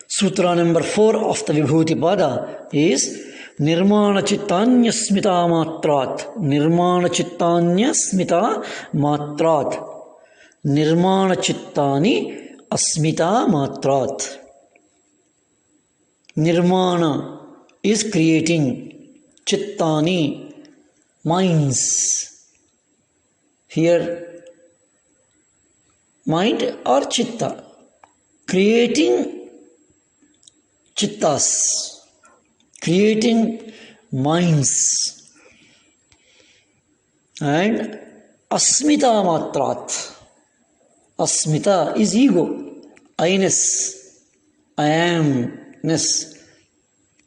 Sutra number 4 of the Vibhuti Pada is Nirmana Chittanya Smita Matrat. Nirmana Chittanya Smita Matrat. Nirmana Chittani Asmita Matrat. Nirmana is creating. Chittani, minds. Here, mind or chitta. Creating chittas. Creating minds. And asmita matrat. Asmita is ego. I-ness. I amness.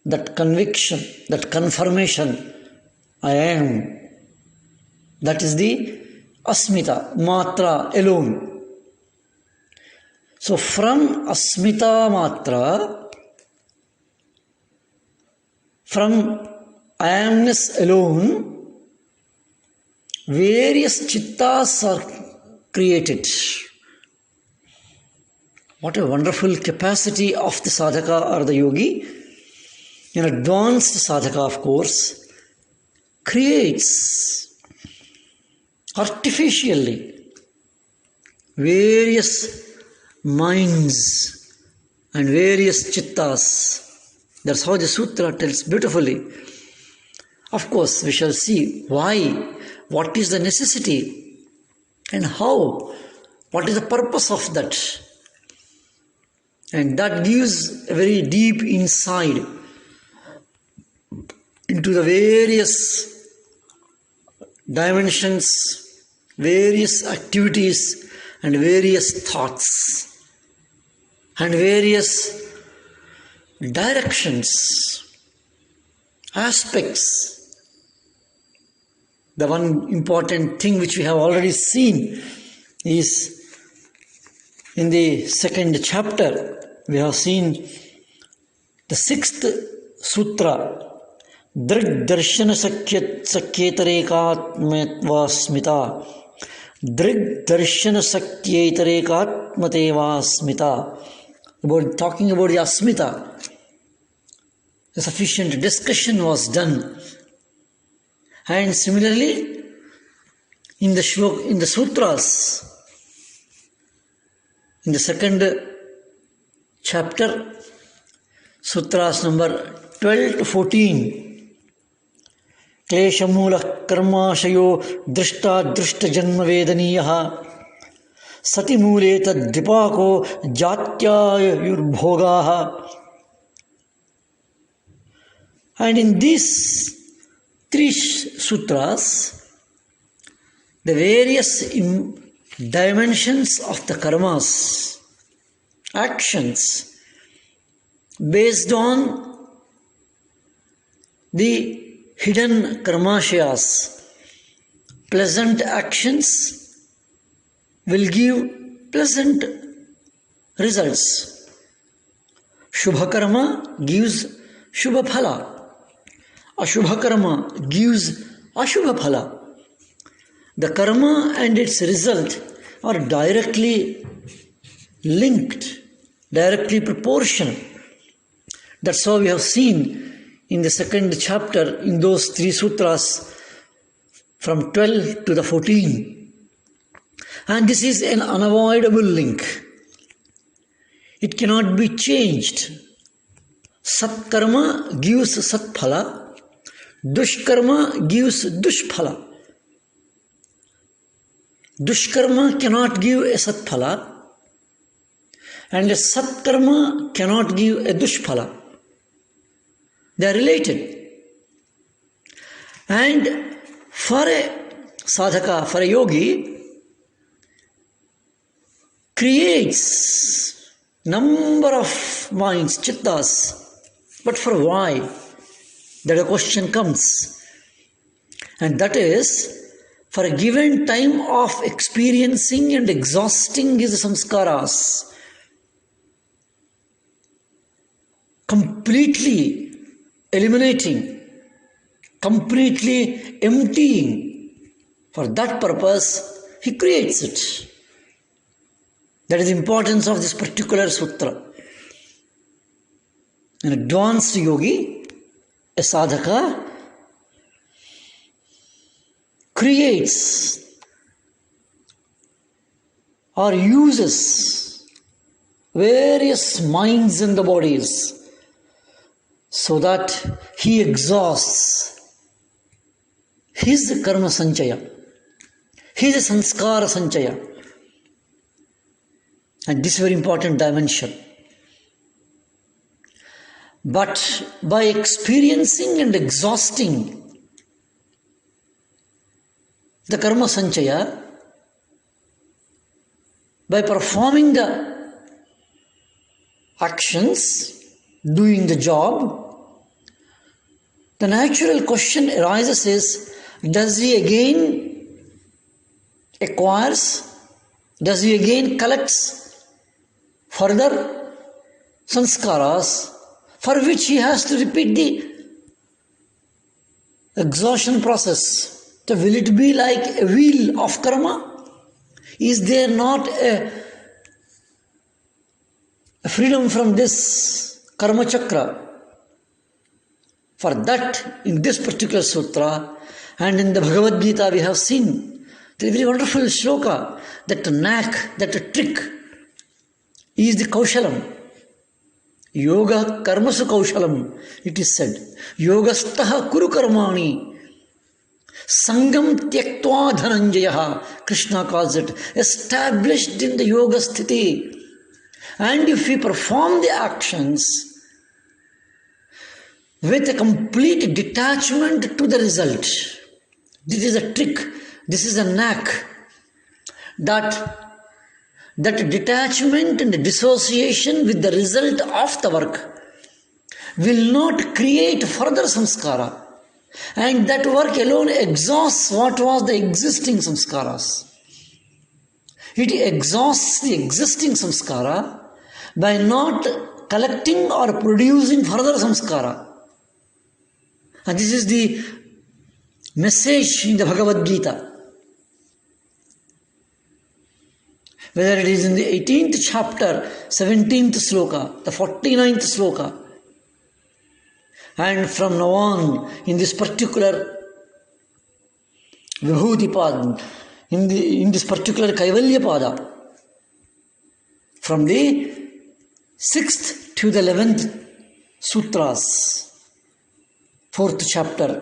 That conviction, that confirmation, I am. That is the asmita, matra alone. So from asmita matra, from I amness alone, various chittas are created. What a wonderful capacity of the sadhaka or the yogi. An advanced sadhaka, of course, creates artificially various minds and various chittas. That's how the sutra tells beautifully. Of course, we shall see why, what is the necessity, and how, what is the purpose of that. And that gives a very deep insight into the various dimensions, various activities, and various thoughts, and various directions, aspects. The one important thing which we have already seen is in the second chapter. We have seen the 6th sutra. Drig darshana sakyetarekatmatva. Drig darshana sakyetarekatmateva smita. Talking about the asmita. A sufficient discussion was done. And similarly, in the sutras, in the second chapter, sutras number 12 to 14, Kleshamula karmashayo drishta drishta janma vedaniyaha sati mule tad dipako jatya yurbhogaha. And in these 3 sutras, the various dimensions of the karmas, actions, based on the hidden karmashayas, pleasant actions will give pleasant results. Shubha karma gives shubha phala. Ashubha karma gives ashubha phala. The karma and its result are directly linked, directly proportional. That's how we have seen in the second chapter in those 3 sutras from 12 to the 14. And this is an unavoidable link. It cannot be changed. Satkarma gives satphala. Dushkarma gives dushphala. Dushkarma cannot give a satphala. And a satkarma cannot give a dushphala. They are related. And for a sadhaka, for a yogi, creates number of minds, chittas. But for why? That a question comes. And that is, for a given time of experiencing and exhausting his samskaras, completely eliminating, completely emptying For that purpose, he creates it. That is the importance of this particular sutra. An advanced yogi, a sadhaka, creates or uses various minds in the bodies so that he exhausts his karma sanchaya, his sanskara sanchaya. And this is a very important dimension. But by experiencing and exhausting the karma sanchaya, by performing the actions, doing the job, the natural question arises is, does he again acquires, does he again collects further sanskaras for which he has to repeat the exhaustion process? So will it be like a wheel of karma? Is there not a freedom from this karma chakra? For that, in this particular sutra and in the Bhagavad Gita, we have seen the very wonderful shloka that the knack, that the trick is the kaushalam. Yoga karmasu kaushalam, it is said. Yogastaha kuru karmani. Sangam tyaktva dhananjaya, Krishna calls it, established in the yoga sthiti. And if we perform the actions with a complete detachment to the result, this is a trick, this is a knack, that detachment and dissociation with the result of the work will not create further samskara. And that work alone exhausts what was the existing samskaras. It exhausts the existing samskara by not collecting or producing further samskara. And this is the message in the Bhagavad Gita. Whether it is in the 18th chapter, 17th sloka, the 49th sloka, and from now on, in this particular Vibhuti Pada, in this particular Kaivalya Pada, from the 6th to the 11th sutras, 4th chapter,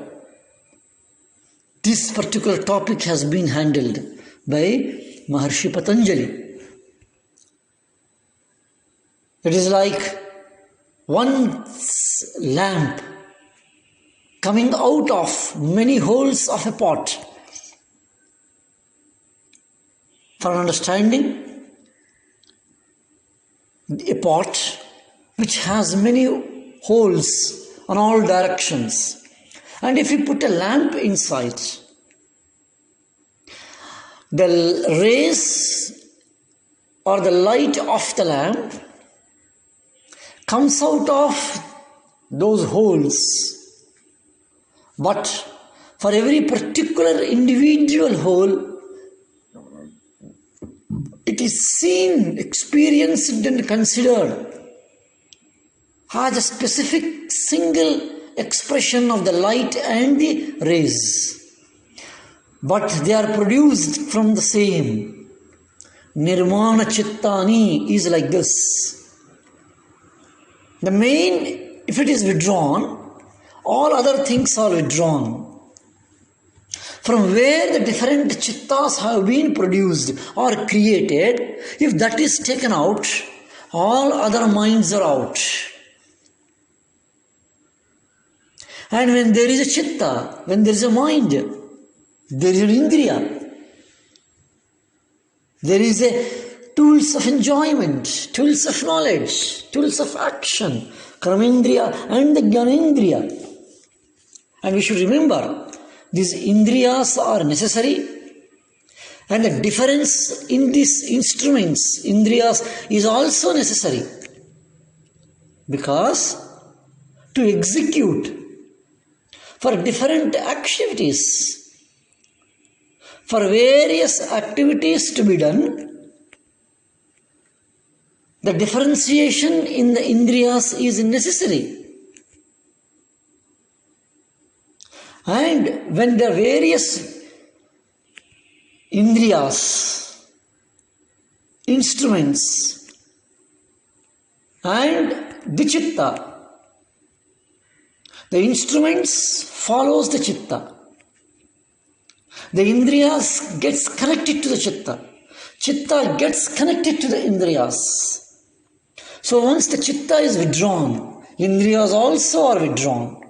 this particular topic has been handled by Maharshi Patanjali. It is like one lamp coming out of many holes of a pot. For understanding, a pot which has many holes on all directions, and if you put a lamp inside, the rays or the light of the lamp comes out of those holes. But for every particular individual hole, it is seen, experienced and considered as a specific single expression of the light and the rays. But they are produced from the same. Nirmana Chittani is like this. The main, if it is withdrawn, all other things are withdrawn. From where the different chittas have been produced or created, if that is taken out, all other minds are out. And when there is a chitta, when there is a mind, there is an indriya. There is a tools of enjoyment, tools of knowledge, tools of action, karmendriya and the jnanendriya. And we should remember, these indriyas are necessary, and the difference in these instruments, indriyas, is also necessary. Because to execute for different activities, for various activities to be done, the differentiation in the indriyas is necessary. And when the various indriyas, instruments, and the chitta, the instruments follows the chitta. The indriyas gets connected to the chitta. Chitta gets connected to the indriyas. So once the chitta is withdrawn, indriyas also are withdrawn.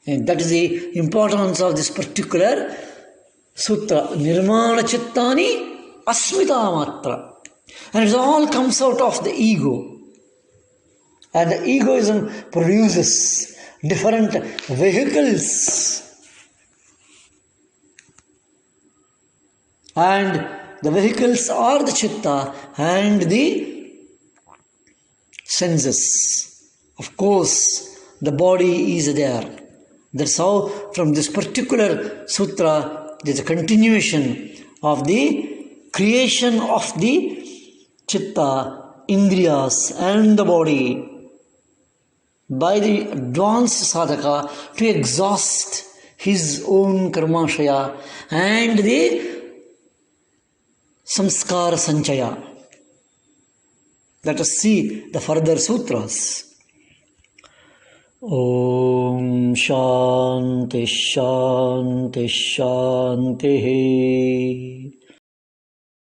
And that is the importance of this particular sutra. Nirmana chittani asmita matra. And it all comes out of the ego. And the egoism produces different vehicles. And the vehicles are the chitta and the senses. Of course, the body is there. That's how from this particular sutra, there is a continuation of the creation of the chitta, indriyas and the body by the advanced sadhaka to exhaust his own karmashaya and the samskara sanchaya. Let us see the further sutras. Om Shanti Shanti Shanti.